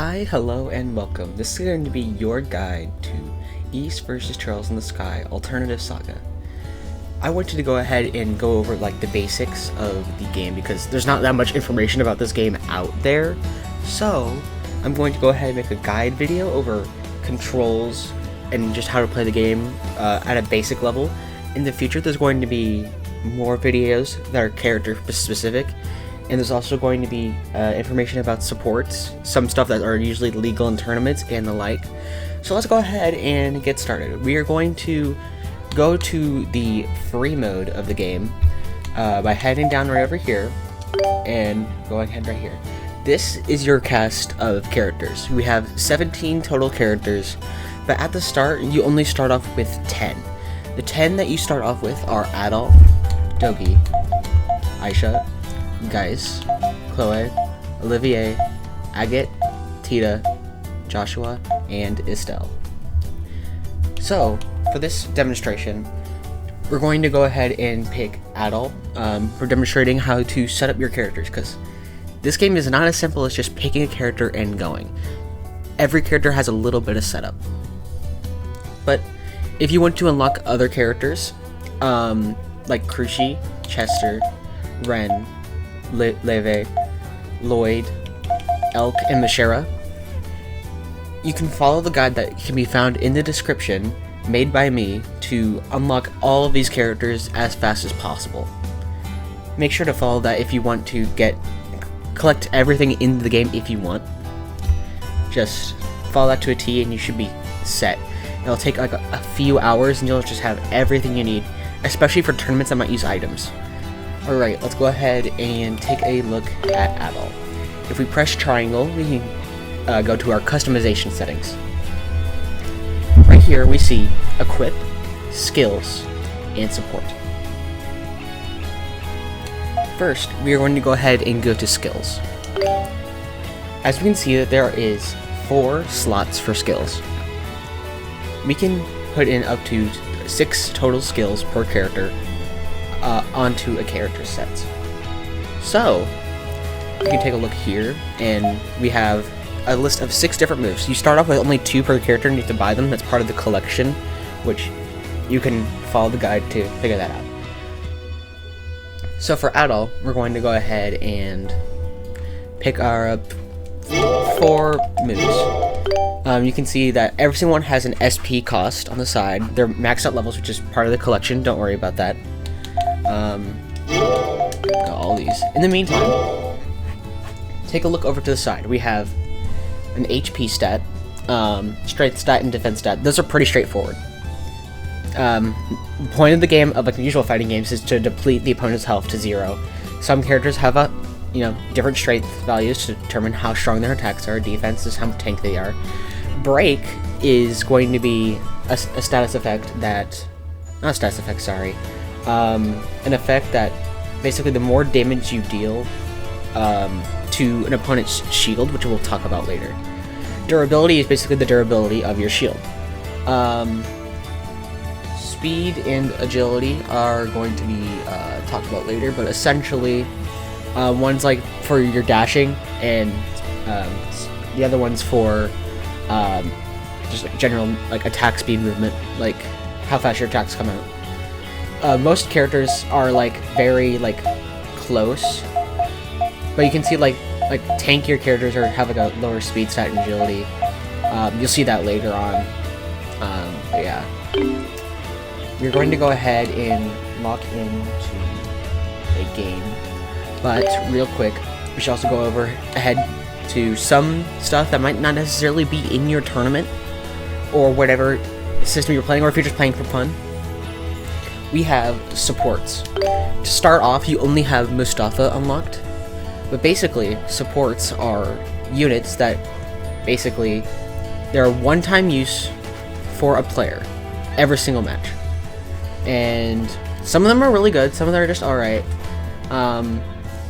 Hi, hello, and welcome. This is going to be your guide to East vs. Trails in the Sky Alternative Saga. I wanted to go ahead and go over the basics of the game because there's not that much information about this game out there. So I'm going to go ahead and make a guide video over controls and just how to play the game at a basic level. In the future, there's going to be more videos that are character specific. And there's also going to be information about supports, some stuff that are usually legal in tournaments and the like. So let's go ahead and get started. We are going to go to the free mode of the game by heading down right over here and going ahead right here. This is your cast of characters. We have 17 total characters, but at the start, you only start off with 10. The 10 that you start off with are Adol, Dogi, Aisha, Geiss, Chloe, Olivier, Agate, Tita, Joshua, and Estelle. So, for this demonstration, we're going to go ahead and pick Adol for demonstrating how to set up your characters, because this game is not as simple as just picking a character and going. Every character has a little bit of setup. But if you want to unlock other characters, like Krushi, Chester, Ren, Leve, Lloyd, Elk, and Mashera, you can follow the guide that can be found in the description made by me to unlock all of these characters as fast as possible. Make sure to follow that if you want to collect everything in the game if you want. Just follow that to a T and you should be set. It'll take a few hours and you'll just have everything you need, especially for tournaments that might use items. Alright, let's go ahead and take a look at Adol. If we press triangle, we can go to our customization settings. Right here we see Equip, Skills, and Support. First, we are going to go ahead and go to Skills. As we can see that there is 4 slots for skills. We can put in up to 6 total skills per character onto a character set. So, you can take a look here, and we have a list of 6 different moves. You start off with only 2 per character, and you have to buy them. That's part of the collection, which you can follow the guide to figure that out. So for Adol, we're going to go ahead and pick our 4 moves. You can see that every single one has an SP cost on the side. They're maxed out levels, which is part of the collection. Don't worry about that. Got all these. In the meantime, take a look over to the side. We have an HP stat, strength stat, and defense stat. Those are pretty straightforward. The point of the game, of usual fighting games, is to deplete the opponent's health to 0. Some characters have different strength values to determine how strong their attacks are. Defense is how tank they are. Break is going to be a status effect that, not a status effect, sorry. An effect that basically the more damage you deal to an opponent's shield, which we'll talk about later. Durability is basically the durability of your shield. Speed and agility are going to be talked about later, but essentially one's for your dashing, and the other one's for just general attack speed movement, how fast your attacks come out. Most characters are very close, but you can see tankier characters have a lower speed stat and agility. You'll see that later on. But yeah, we're going to go ahead and lock into a game. But real quick, we should also go ahead to some stuff that might not necessarily be in your tournament or whatever system you're playing, or if you're just playing for fun. We have supports. To start off, you only have Mustafa unlocked, but basically, supports are units that basically they're one-time use for a player every single match, and some of them are really good, some of them are just alright.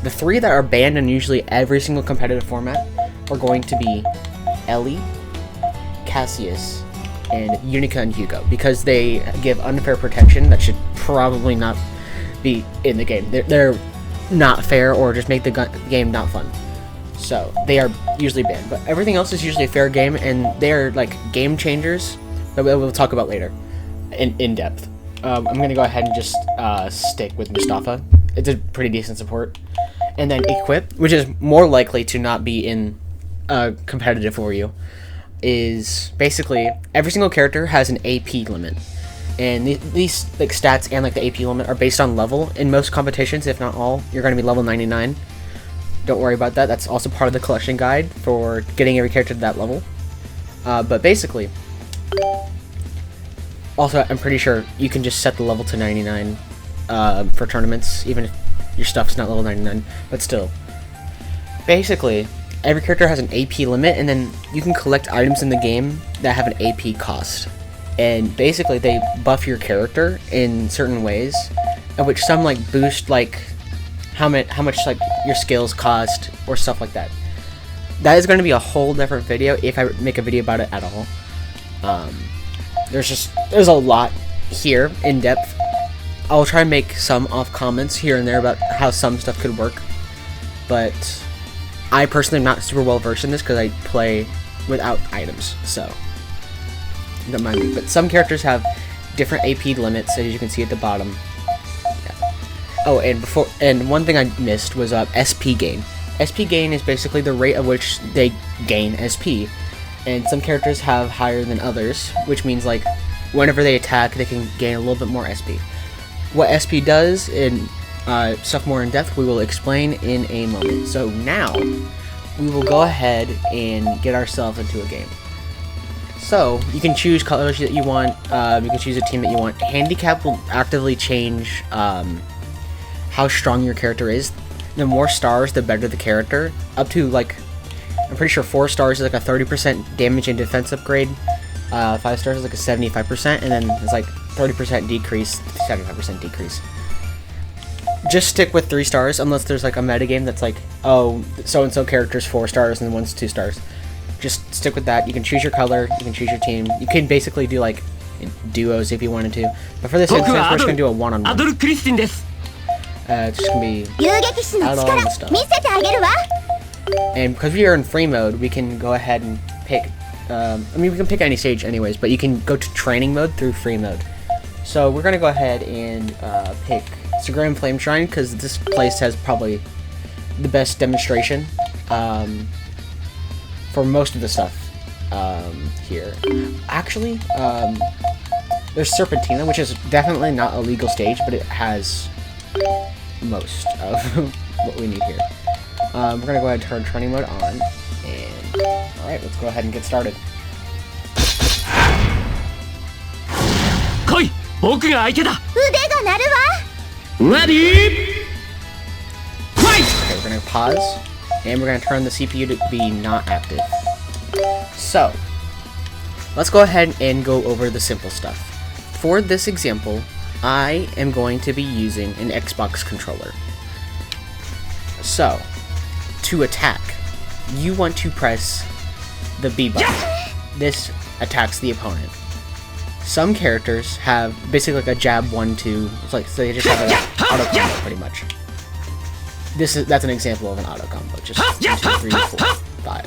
The 3 that are banned in usually every single competitive format are going to be Ellie, Cassius, and Unica and Hugo, because they give unfair protection that should probably not be in the game. They're not fair, or just make the game not fun. So they are usually banned, but everything else is usually a fair game, and they are like game changers that we'll talk about later in depth. I'm gonna go ahead and just stick with Mustafa. It's a pretty decent support. And then Equip, which is more likely to not be in competitive for you, is basically every single character has an AP limit. And these like stats and like the AP limit are based on level. In most competitions, if not all, you're going to be level 99. Don't worry about that. That's also part of the collection guide for getting every character to that level. But basically, also I'm pretty sure you can just set the level to 99 for tournaments, even if your stuff's not level 99. But still, basically, every character has an AP limit, and then you can collect items in the game that have an AP cost. And basically, they buff your character in certain ways, in which some like boost like how much like your skills cost or stuff like that. That is going to be a whole different video if I make a video about it at all. There's a lot here in depth. I'll try and make some off comments here and there about how some stuff could work, but I personally am not super well versed in this because I play without items, so don't mind me. But some characters have different AP limits, as you can see at the bottom. Yeah. Oh, and one thing I missed was SP gain. SP gain is basically the rate at which they gain SP, and some characters have higher than others, which means like whenever they attack, they can gain a little bit more SP. What SP does in stuff more in depth, we will explain in a moment. So now we will go ahead and get ourselves into a game. So you can choose colors that you want. You can choose a team that you want. Handicap will actively change how strong your character is. The more stars, the better the character. Up to like, I'm pretty sure 4 stars is like a 30% damage and defense upgrade. 5 stars is like a 75%, and then it's like 30% decrease, 75% decrease. Just stick with 3 stars unless there's like a metagame that's like, oh, so-and-so character's 4 stars and one's 2 stars. Just stick with that. You can choose your color, you can choose your team. You can basically do like duos if you wanted to. But for this instance, we're just going to do a one-on-one. It's just going to be outlaw and stuff. And because we are in free mode, we can go ahead and pick, I mean, we can pick any stage anyways, but you can go to training mode through free mode. So we're going to go ahead and pick Segrim Flame Shrine, because this place has probably the best demonstration for most of the stuff here. Actually, there's Serpentina, which is definitely not a legal stage, but it has most of what we need here. We're going to go ahead and turn training mode on, and alright, let's go ahead and get started. Koi! Boku ga aite da! Ude ga naru wa! Ready! Fight! Okay, we're going to pause, and we're going to turn the CPU to be not active. So, let's go ahead and go over the simple stuff. For this example, I am going to be using an Xbox controller. So, to attack, you want to press the B button. This attacks the opponent. Some characters have basically like a jab 1-2. It's like, so they just have an auto combo pretty much. That's an example of an auto combo. Just 1, 2, 3, 4, 5.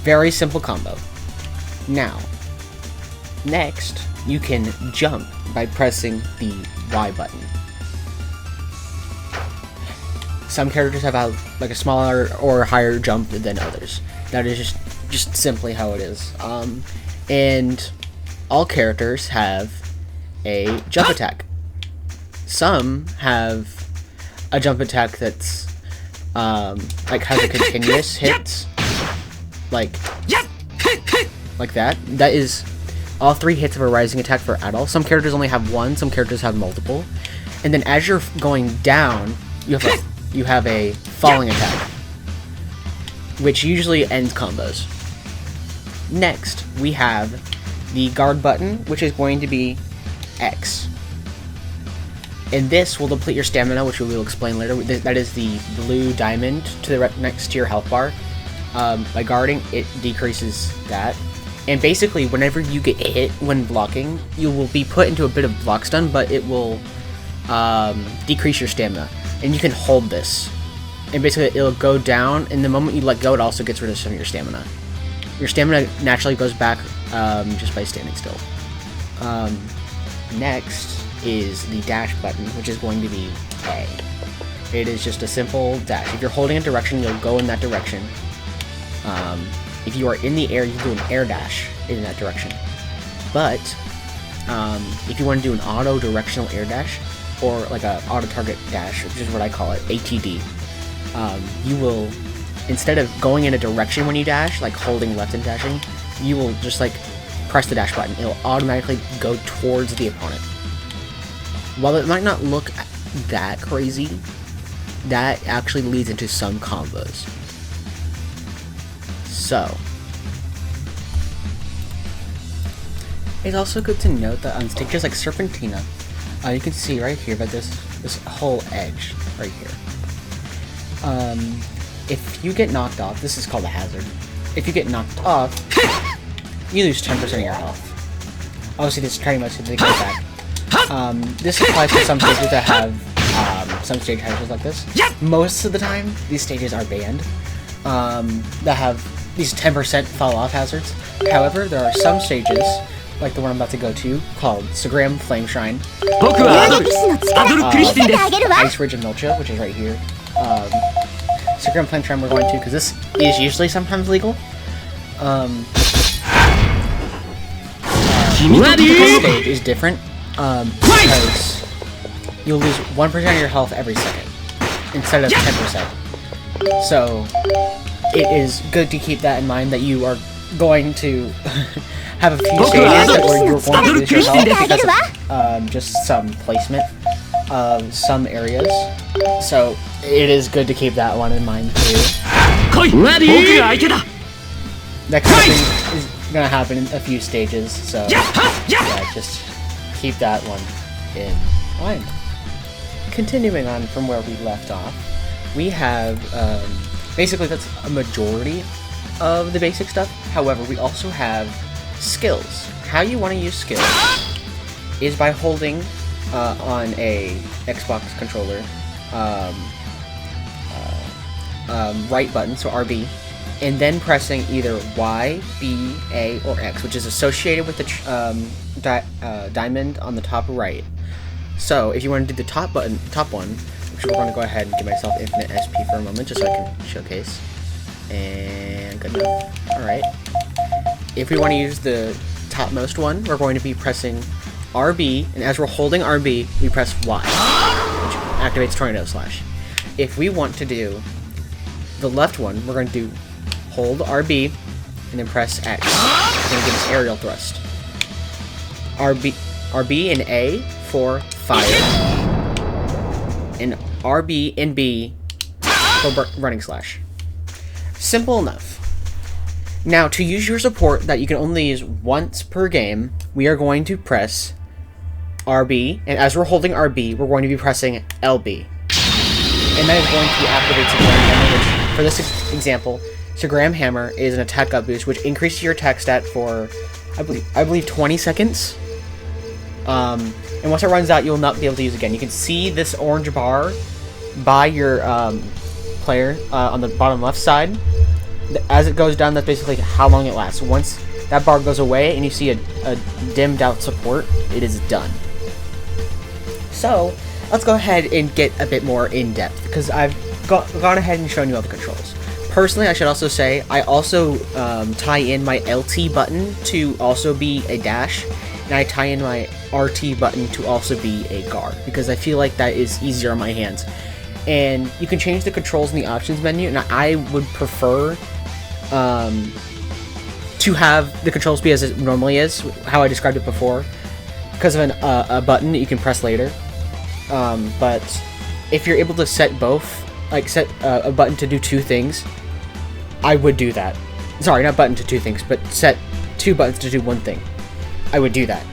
Very simple combo. Now, next you can jump by pressing the Y button. Some characters have like a smaller or higher jump than others. That is just simply how it is. And all characters have a jump attack. Some have a jump attack that's like has a continuous hits, like that. That is all 3 hits of a rising attack for adults. Some characters only have 1. Some characters have multiple. And then as you're going down, you have a falling attack, which usually ends combos. Next, we have the guard button, which is going to be X. And this will deplete your stamina, which we will explain later. That is the blue diamond to the next to your health bar. By guarding, it decreases that. And basically, whenever you get hit when blocking, you will be put into a bit of block stun, but it will decrease your stamina. And you can hold this and basically it'll go down, and the moment you let go, it also gets rid of some of your stamina. Your stamina naturally goes back just by standing still. Next is the dash button, which is going to be A. It is just a simple dash. If you're holding a direction, you'll go in that direction. If you are in the air, you can do an air dash in that direction. But if you want to do an auto-directional air dash, or like a auto-target dash, which is what I call it, ATD, you will, instead of going in a direction when you dash, like holding left and dashing, you will just like press the dash button. It'll automatically go towards the opponent. While it might not look that crazy, that actually leads into some combos. So, it's also good to note that on stages like Serpentina, you can see right here that this whole edge right here. If you get knocked off, this is called a hazard. If you get knocked off, you lose 10% of your health. Obviously, this is pretty much to get back. This applies to some stages that have some stage hazards like this. Most of the time, these stages are banned that have these 10% fall off hazards. However, there are some stages, like the one I'm about to go to, called Sagram Flame Shrine, Ice Ridge and Milcha, which is right here. Sagram Flame Shrine we're going to, because this is usually sometimes legal. This stage is different, because you'll lose 1% of your health every second, instead of 10%. So, it is good to keep that in mind, that you are going to have a few stages where you're going to lose your health because of just some placement of some areas. So, it is good to keep that one in mind too. That kind of thing is going to happen in a few stages, so yeah, just keep that one in mind. Continuing on from where we left off, we have, basically that's a majority of the basic stuff. However, we also have skills. How you want to use skills is by holding on a Xbox controller right button, so RB, and then pressing either Y, B, A, or X, which is associated with the diamond on the top right. So if you want to do the top one, which we're going to go ahead and give myself infinite SP for a moment, just so I can showcase. And good enough. Alright. If we want to use the topmost one, we're going to be pressing RB, and as we're holding RB, we press Y, which activates Tornado Slash. If we want to do the left one, we're going to do hold RB, and then press X. It's going to give us aerial thrust. RB and A for fire, and RB and B for running slash. Simple enough. Now, to use your support that you can only use once per game, we are going to press RB, and as we're holding RB, we're going to be pressing LB. And that is going to activate Sagram Hammer, which, for this example, Sagram Hammer is an attack up boost, which increases your attack stat for, I believe 20 seconds. And once it runs out, you'll not be able to use it again. You can see this orange bar by your player on the bottom left side. As it goes down, that's basically how long it lasts. Once that bar goes away and you see a dimmed out support, it is done. So, let's go ahead and get a bit more in-depth, because I've gone ahead and shown you all the controls. Personally, I should also say, I also tie in my LT button to also be a dash, and I tie in my RT button to also be a guard, because I feel like that is easier on my hands. And you can change the controls in the options menu, and I would prefer to have the controls be as it normally is, how I described it before, because of a button that you can press later. But if you're able to set both, like set a button to do two things, I would do that. Sorry, not button to two things, but set two buttons to do one thing. I would do that.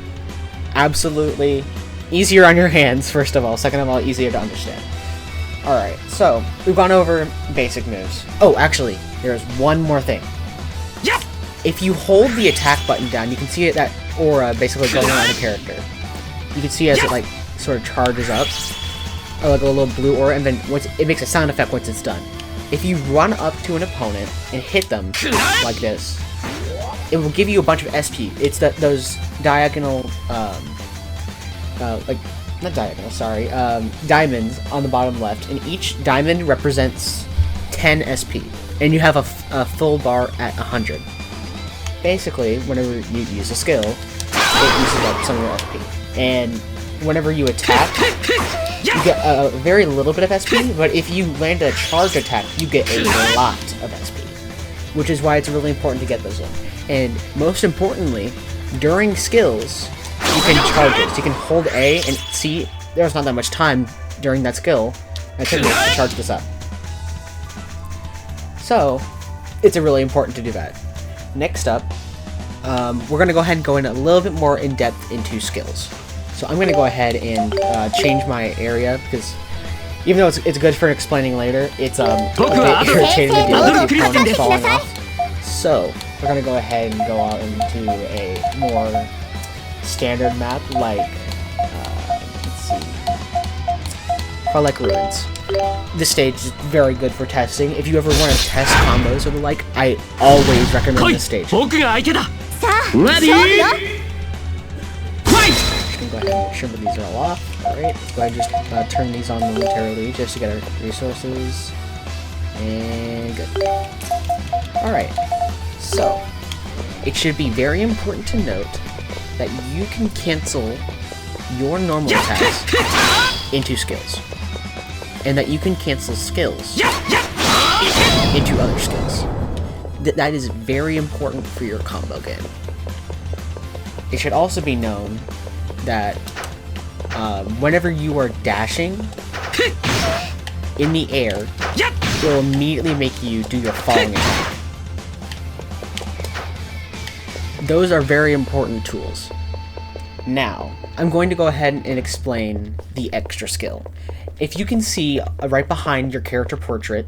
Absolutely easier on your hands, first of all. Second of all, easier to understand. Alright, so we've gone over basic moves. Oh, actually, there's one more thing. Yeah! If you hold the attack button down, you can see that aura basically going on the character. You can see as it like sort of charges up. or like a little blue aura, and then once it makes a sound effect once it's done. If you run up to an opponent and hit them like this, it will give you a bunch of SP. It's those diagonal, like, not diagonal, sorry, diamonds on the bottom left, and each diamond represents 10 SP, and you have a full bar at 100. Basically, whenever you use a skill, it uses up some of your SP, and whenever you attack, you get a very little bit of SP, but if you land a charge attack, you get a lot of SP, which is why it's really important to get those in. And most importantly, during skills, you can charge it. So you can hold A and see there's not that much time during that skill. It took me to charge this up. So, it's really important to do that. Next up, we're going to go ahead and go in a little bit more in depth into skills. So I'm going to go ahead and change my area, because even though it's good for explaining later, it's a bit irritating to deal with the opponents falling off. So we're going to go ahead and go out into a more standard map, like, let's see, or like Ruins. This stage is very good for testing. If you ever want to test combos or the like, I always recommend this stage. Ready? Go ahead and make sure that these are all off. Alright, let's go ahead and just turn these on momentarily just to get our resources. And good. Alright, so it should be very important to note that you can cancel your normal attacks into skills. And that you can cancel skills into other skills. That is very important for your combo game. It should also be known that whenever you are dashing in the air, it will immediately make you do your falling attack. Those are very important tools. Now, I'm going to go ahead and explain the extra skill. If you can see right behind your character portrait,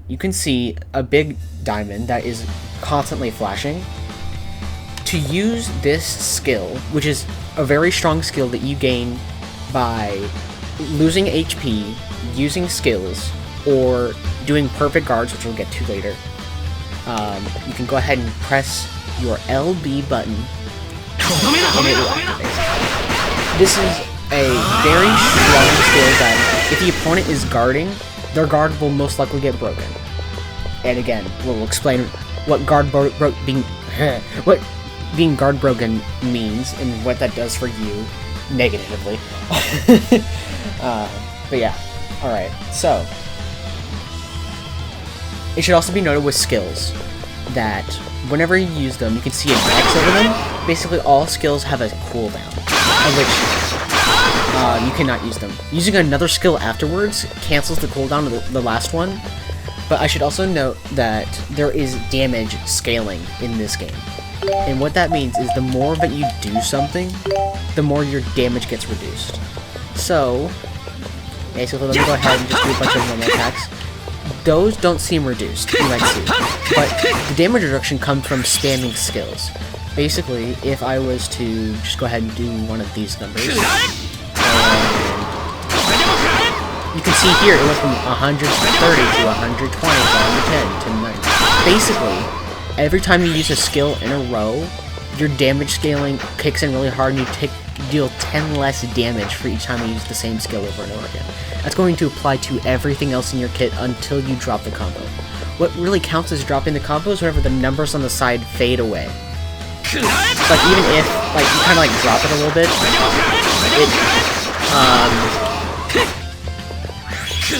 you can see a big diamond that is constantly flashing. To use this skill, which is a very strong skill that you gain by losing HP, using skills, or doing perfect guards, which we'll get to later, you can go ahead and press your LB button, and it will activate. This is a very strong skill that, if the opponent is guarding, their guard will most likely get broken. And again, we'll explain what being guard broken means and what that does for you negatively. But yeah, alright, so it should also be noted with skills that whenever you use them, you can see an X over them. Basically, all skills have a cooldown, of which you cannot use them. Using another skill afterwards cancels the cooldown of the last one, but I should also note that there is damage scaling in this game. And what that means is the more that you do something, the more your damage gets reduced. So, basically, let me go ahead and just do a bunch of normal attacks. Those don't seem reduced, you might see. But the damage reduction comes from spamming skills. Basically, if I was to just go ahead and do one of these numbers, and you can see here, it went from 130 to 120 to 110 to 90. Basically, every time you use a skill in a row, your damage scaling kicks in really hard and you deal 10 less damage for each time you use the same skill over and over again. That's going to apply to everything else in your kit until you drop the combo. What really counts as dropping the combo is whenever the numbers on the side fade away. Like, even if, like, you kind of, like, drop it a little bit,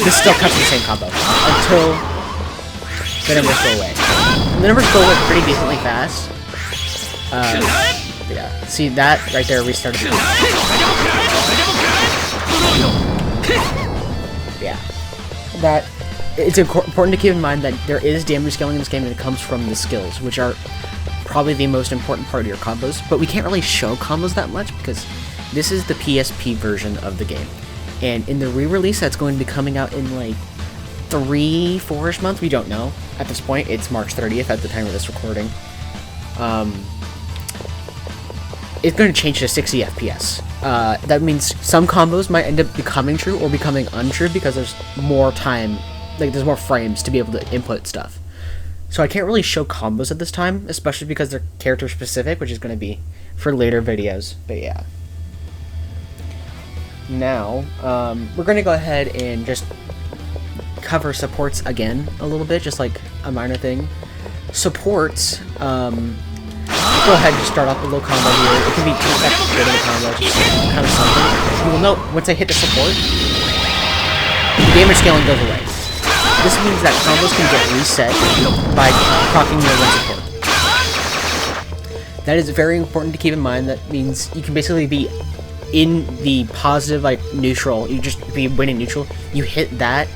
this still counts as the same combo until the numbers go away. The numbers go away pretty decently fast. Yeah, see that right there restarted the game. Yeah, that it's important to keep in mind that there is damage scaling in this game, and it comes from the skills, which are probably the most important part of your combos. But we can't really show combos that much because this is the PSP version of the game, and in the re-release that's going to be coming out in like 3-4ish months. We don't know at this point. It's March 30th at the time of this recording. It's going to change to 60 FPS. that means some combos might end up becoming true or becoming untrue because there's more time, like there's more frames to be able to input stuff. So I can't really show combos at this time, especially because they're character specific, which is going to be for later videos, but yeah. Now, we're going to go ahead and just cover supports again a little bit, just like a minor thing. Supports, go ahead and just start off with a little combo here. It can be 2 seconds good of a combo, just kind of something. You will note, once I hit the support, damage scaling goes away. This means that combos can get reset by proccing your one support. That is very important to keep in mind. That means you can basically be in the positive, like, neutral. You just be winning neutral. You hit that,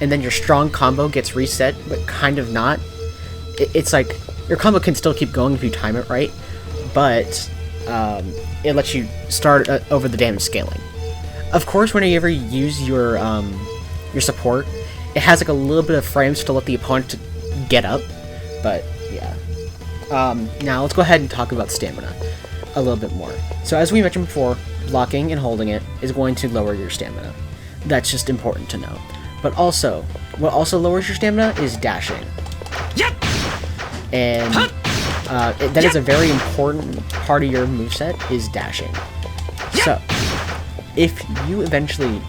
and then your strong combo gets reset, but kind of not. It's like, your combo can still keep going if you time it right, but it lets you start over the damage scaling. Of course, whenever you use your support, it has like a little bit of frames to let the opponent get up, but yeah. Now let's go ahead and talk about stamina a little bit more. So as we mentioned before, blocking and holding it is going to lower your stamina. That's just important to know. But also, what also lowers your stamina is dashing. And that is a very important part of your moveset, is dashing. So, if you eventually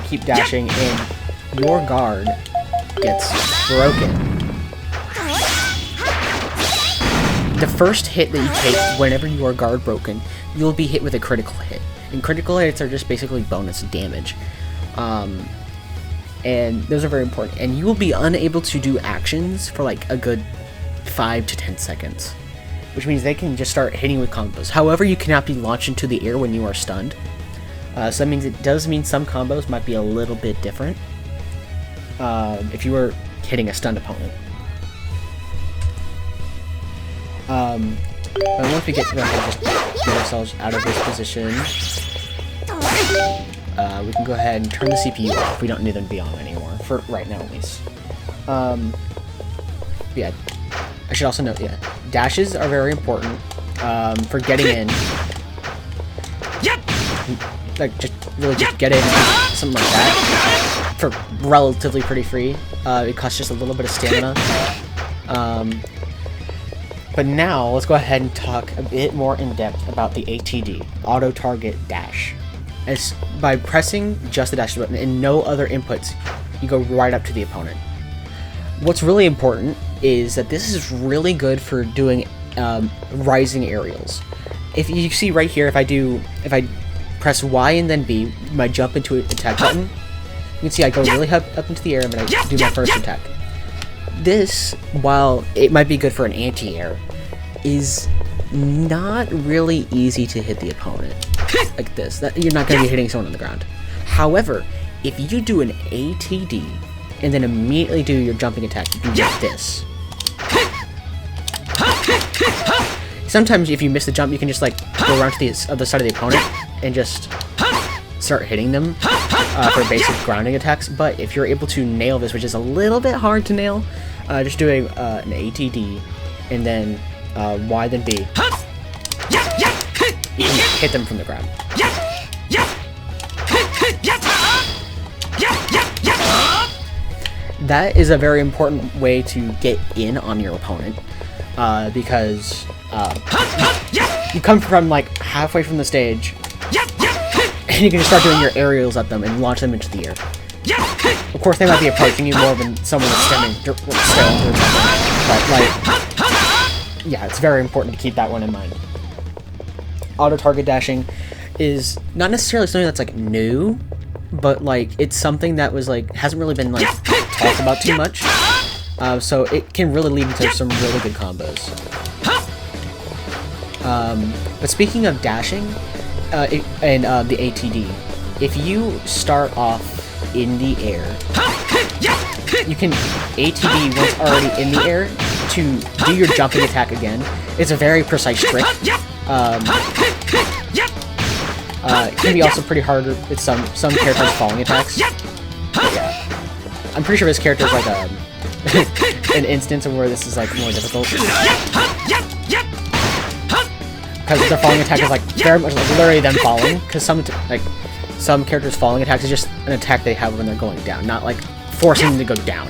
keep dashing and your guard gets broken, the first hit that you take whenever you are guard broken, you'll be hit with a critical hit. And critical hits are just basically bonus damage. And those are very important. And you will be unable to do actions for like a good 5 to 10 seconds, which means they can just start hitting with combos. However, you cannot be launched into the air when you are stunned. So that means it does mean some combos might be a little bit different if you were hitting a stunned opponent. But once we get to just get ourselves out of this position, we can go ahead and turn the CPU off. We don't need them to be on anymore, for right now at least. Yeah, I should also note, yeah, dashes are very important for getting in. Like, just really just get in, something like that, for relatively pretty free. It costs just a little bit of stamina. But now, let's go ahead and talk a bit more in depth about the ATD, Auto Target Dash. As by pressing just the dash button and no other inputs, you go right up to the opponent. What's really important is that this is really good for doing rising aerials. If you see right here, if I press Y and then B, my jump into an attack button, you can see I go really up into the air and then I do my first attack. This, while it might be good for an anti-air, is not really easy to hit the opponent like this. You're not going to be hitting someone on the ground. However, if you do an ATD and then immediately do your jumping attack, you can get this. Sometimes if you miss the jump, you can just like go around to the other side of the opponent and just start hitting them for basic grounding attacks. But if you're able to nail this, which is a little bit hard to nail, just doing an ATD and then Y then B, you can hit them from the ground. That is a very important way to get in on your opponent, because you come from like halfway from the stage, and you can just start doing your aerials at them and launch them into the air. Of course, they might be approaching you more than someone that's staring through them, but like, yeah, it's very important to keep that one in mind. Auto target dashing is not necessarily something that's like new, but like it's something that was like hasn't really been like talked about too much, so it can really lead into some really good combos. But speaking of dashing and the ATD, if you start off in the air, you can ATD once already in the air to do your jumping attack again. It's a very precise trick. It can be also pretty hard with some characters' falling attacks. But yeah, I'm pretty sure this character is like an instance of where this is like more difficult. because their falling attack is like very much like literally them falling. Because some characters' falling attacks is just an attack they have when they're going down, not like forcing them to go down.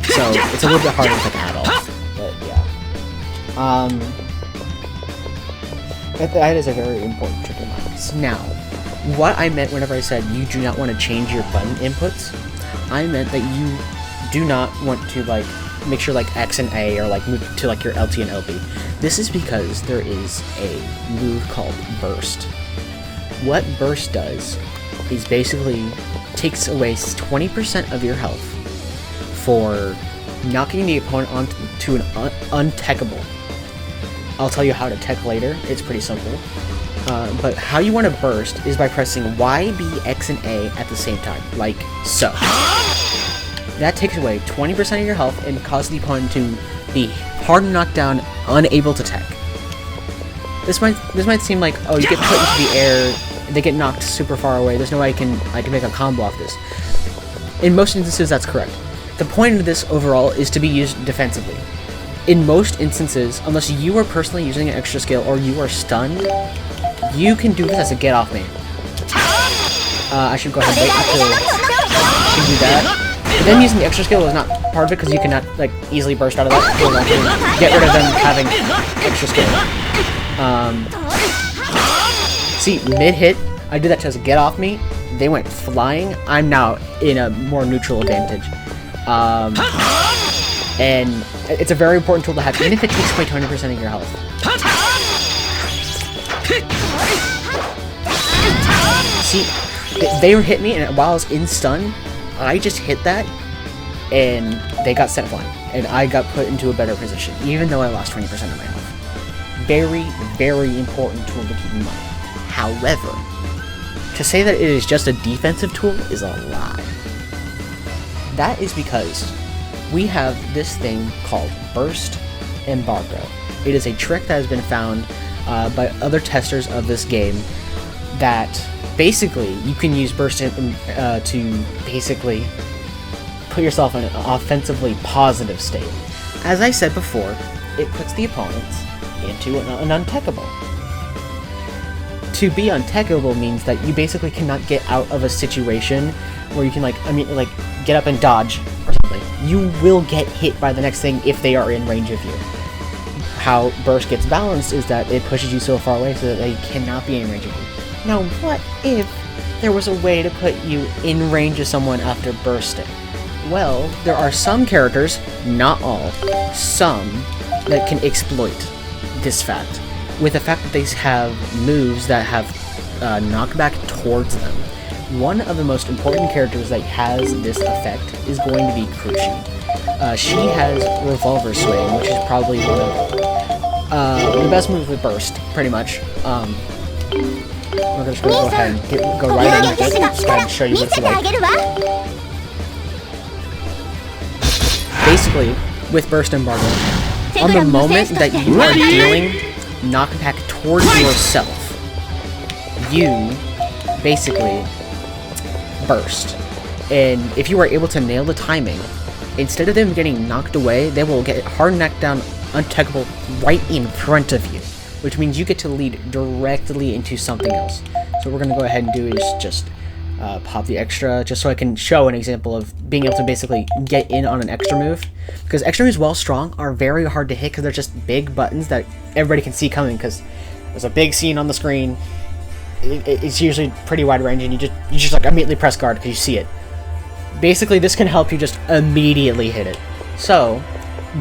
So it's a little bit harder to battle. But yeah, that is a very important trick in mind. Now, what I meant whenever I said you do not want to change your button inputs, I meant that you do not want to like make sure like X and A are like move to like your LT and LB. This is because there is a move called Burst. What Burst does is basically takes away 20% of your health for knocking the opponent onto an untechable. I'll tell you how to tech later, it's pretty simple. But how you want to burst is by pressing Y, B, X, and A at the same time, like so. That takes away 20% of your health and causes the opponent to be hard knocked down, unable to tech. This might seem like, oh, you get put into the air, they get knocked super far away, there's no way I can make a combo off this. In most instances, that's correct. The point of this overall is to be used defensively. In most instances, unless you are personally using an extra skill or you are stunned, you can do this as a get off main. I should go ahead and wait until you can do that. But then using the extra skill is not part of it because you cannot like easily burst out of that. Or, like, get rid of them having extra skill. See, mid-hit, I did that to get off me. They went flying. I'm now in a more neutral advantage. And it's a very important tool to have, even if it takes away 20% of your health. See, they hit me, and while I was in stun, I just hit that, and they got sent flying, and I got put into a better position, even though I lost 20% of my health. Very, very important tool to keep in mind. However, to say that it is just a defensive tool is a lie. That is because we have this thing called Burst Embargo. It is a trick that has been found by other testers of this game that basically you can use Burst to basically put yourself in an offensively positive state. As I said before, it puts the opponents into an untechable. To be untechable means that you basically cannot get out of a situation where you can get up and dodge or something. You will get hit by the next thing if they are in range of you. How Burst gets balanced is that it pushes you so far away so that they cannot be in range of you. Now, what if there was a way to put you in range of someone after bursting? Well, there are some characters, not all, some, that can exploit this fact. With the fact that they have moves that have knockback towards them. One of the most important characters that has this effect is going to be Crushi. She has Revolver Swing, which is probably one of the best moves with Burst, pretty much. We're just going to go ahead and go right in with it. Just go ahead and show you what it's like. Basically, with Burst Embargo, on the moment that you are dealing knockback towards yourself, you basically burst. And if you are able to nail the timing, instead of them getting knocked away, they will get hard knocked down, untechable right in front of you, which means you get to lead directly into something else. So what we're going to go ahead and do is just pop the extra, just so I can show an example of being able to basically get in on an extra move. Because extra moves, while strong, are very hard to hit because they're just big buttons that everybody can see coming because there's a big scene on the screen. It's usually pretty wide range, and you just like immediately press guard because you see it. Basically, this can help you just immediately hit it. So,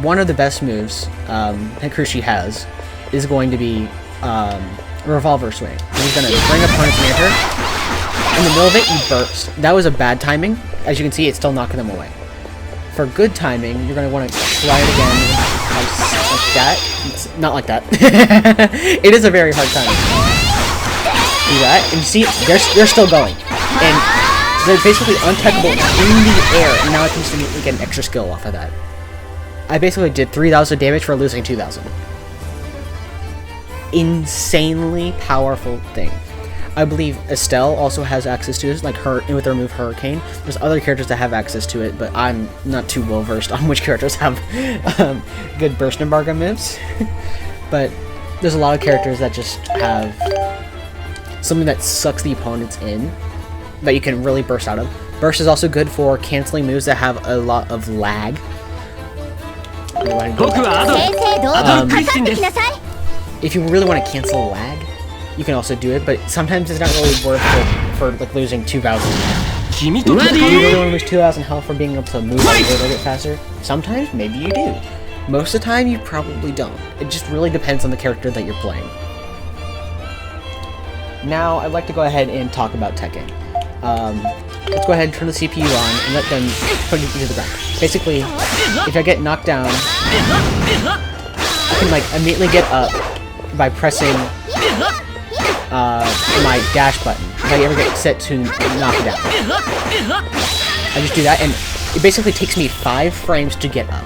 one of the best moves that Crushi has is going to be Revolver Swing. He's going to bring opponents near her. In the middle of it, you burst. That was a bad timing. As you can see, it's still knocking them away. For good timing, you're going to want to try it again like that. It's not like that. It is a very hard timing. Do that, and you see, they're still going. And they're basically untechable in the air, and now I can just immediately get an extra skill off of that. I basically did 3,000 damage for losing 2,000. Insanely powerful thing. I believe Estelle also has access to this, like her with her move Hurricane. There's other characters that have access to it, but I'm not too well versed on which characters have good Burst Embargo moves. But there's a lot of characters that just have something that sucks the opponents in that you can really burst out of. Burst is also good for canceling moves that have a lot of lag. If you really want to cancel lag, you can also do it, but sometimes it's not really worth it for like losing 2,000. You really want to lose 2,000 health for being able to move a little bit faster? Sometimes, maybe you do. Most of the time, you probably don't. It just really depends on the character that you're playing. Now, I'd like to go ahead and talk about Tekken. Let's go ahead and turn the CPU on and let them put it to the ground. Basically, if I get knocked down, I can like immediately get up by pressing my dash button. If I ever get set to knock it down, I just do that, and it basically takes me 5 frames to get up.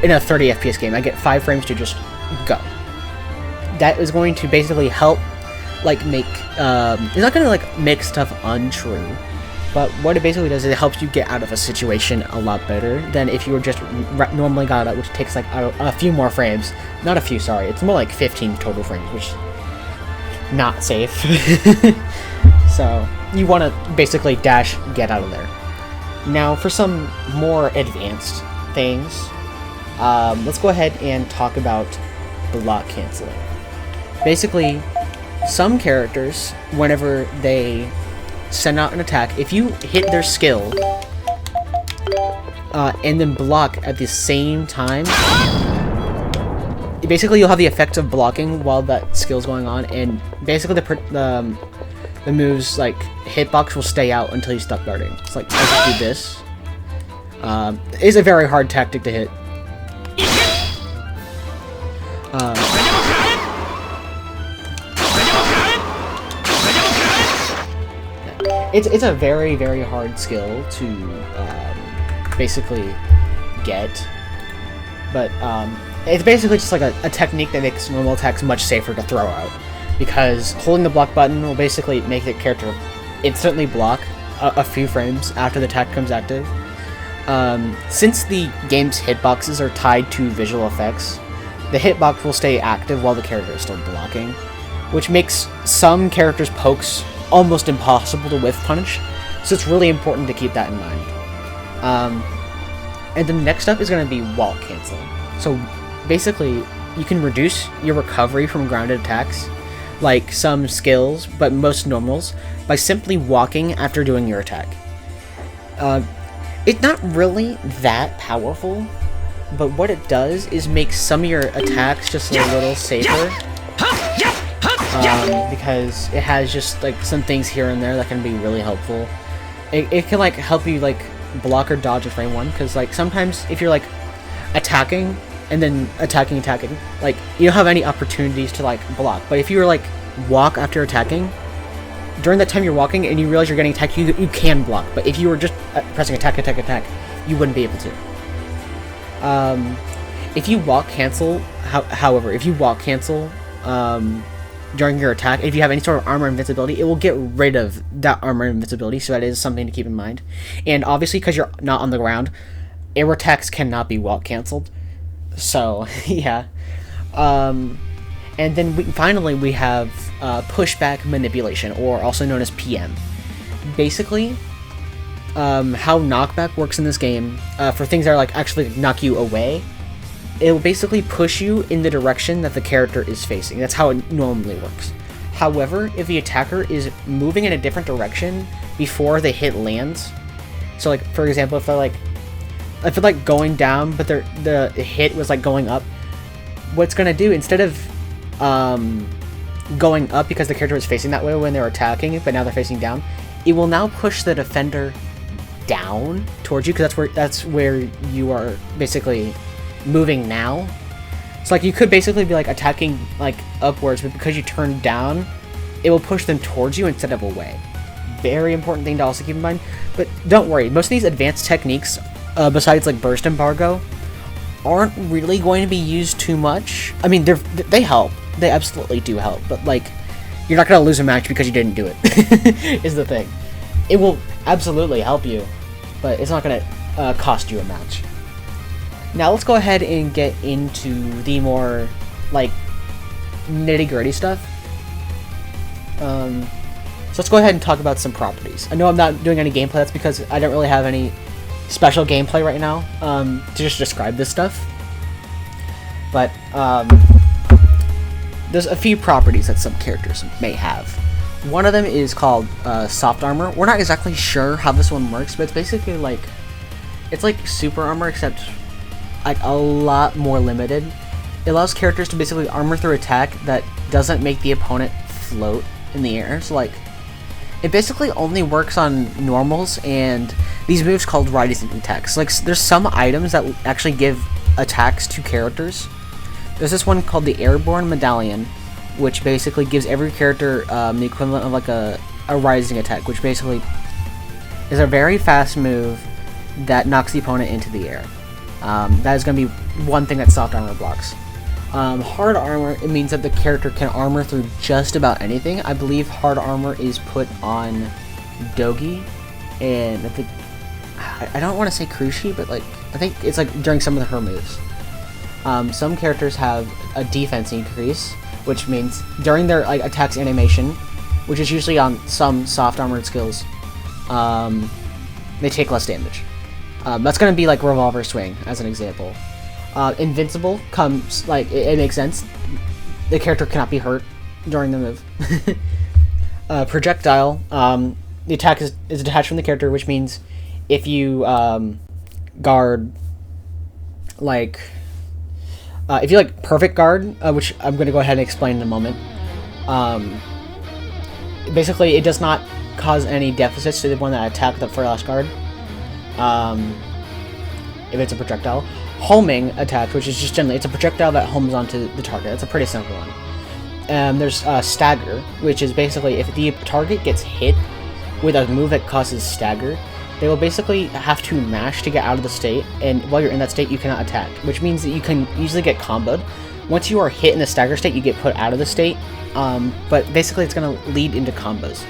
In a 30 FPS game, I get 5 frames to just go. That is going to basically help, like, make, it's not gonna, like, make stuff untrue, but what it basically does is it helps you get out of a situation a lot better than if you were just normally got out, which takes, like, a few more frames. Not a few, sorry, it's more like 15 total frames, which is not safe. So, you want to basically dash, get out of there. Now, for some more advanced things, let's go ahead and talk about block canceling. Basically, some characters, whenever they send out an attack, if you hit their skill and then block at the same time, basically you'll have the effect of blocking while that skill's going on, and basically the move's like hitbox will stay out until you stop guarding. It's like, I just do this. It's a very hard tactic to hit. It's a very, very hard skill to basically get, but it's basically just like a technique that makes normal attacks much safer to throw out, because holding the block button will basically make the character instantly block a few frames after the attack becomes active. Since the game's hitboxes are tied to visual effects, the hitbox will stay active while the character is still blocking, which makes some characters' pokes almost impossible to whiff punish, so it's really important to keep that in mind. And then next up is going to be wall canceling. So basically, you can reduce your recovery from grounded attacks, like some skills, but most normals, by simply walking after doing your attack. It's not really that powerful, but what it does is make some of your attacks just a little safer. Because it has just like some things here and there that can be really helpful. It can like help you like block or dodge in frame 1, because like sometimes if you're like attacking and then attacking, like you don't have any opportunities to like block. But if you were like walk after attacking, during that time you're walking and you realize you're getting attacked, you can block. But if you were just pressing attack, you wouldn't be able to. If you walk cancel, however, if you walk cancel during your attack, if you have any sort of armor invincibility, it will get rid of that armor invincibility, so that is something to keep in mind. And obviously, because you're not on the ground, air attacks cannot be walk cancelled. So, yeah. And then finally we have Pushback Manipulation, or also known as PM. Basically, how knockback works in this game, for things that are like actually knock you away, it will basically push you in the direction that the character is facing. That's how it normally works. However, if the attacker is moving in a different direction before the hit lands, so like for example, if they're like going down, but the hit was like going up, what's gonna do, instead of going up because the character was facing that way when they were attacking, but now they're facing down, it will now push the defender down towards you, because that's where you are basically moving now. So like you could basically be like attacking like upwards, but because you turn down, it will push them towards you instead of away. Very important thing to also keep in mind. But don't worry, most of these advanced techniques, besides like burst embargo, aren't really going to be used too much. I mean, they help. They absolutely do help, but like you're not going to lose a match because you didn't do it. Is the thing. It will absolutely help you, but it's not going to cost you a match. Now let's go ahead and get into the more, like, nitty-gritty stuff. So let's go ahead and talk about some properties. I know I'm not doing any gameplay. That's because I don't really have any special gameplay right now to just describe this stuff. But there's a few properties that some characters may have. One of them is called soft armor. We're not exactly sure how this one works, but it's basically like super armor, except like a lot more limited. It allows characters to basically armor through attack that doesn't make the opponent float in the air. So like, it basically only works on normals and these moves called rising attacks. Like, there's some items that actually give attacks to characters. There's this one called the Airborne Medallion, which basically gives every character the equivalent of like a rising attack, which basically is a very fast move that knocks the opponent into the air. That is going to be one thing that soft armor blocks. Hard armor, it means that the character can armor through just about anything. I believe hard armor is put on Dogi, and I don't want to say Krushi, but like I think it's like during some of her moves. Some characters have a defense increase, which means during their like attacks animation, which is usually on some soft armored skills, they take less damage. That's going to be like Revolver Swing, as an example. Invincible comes, like, it makes sense. The character cannot be hurt during the move. Projectile, the attack is detached from the character, which means if you guard, like, if you like perfect guard, which I'm going to go ahead and explain in a moment, basically it does not cause any deficits to the one that attacked the first guard. If it's a projectile. Homing attack, which is just generally, it's a projectile that homes onto the target. That's a pretty simple one. There's stagger, which is basically if the target gets hit with a move that causes stagger, they will basically have to mash to get out of the state, and while you're in that state, you cannot attack, which means that you can easily get comboed. Once you are hit in the stagger state, you get put out of the state, but basically it's going to lead into combos.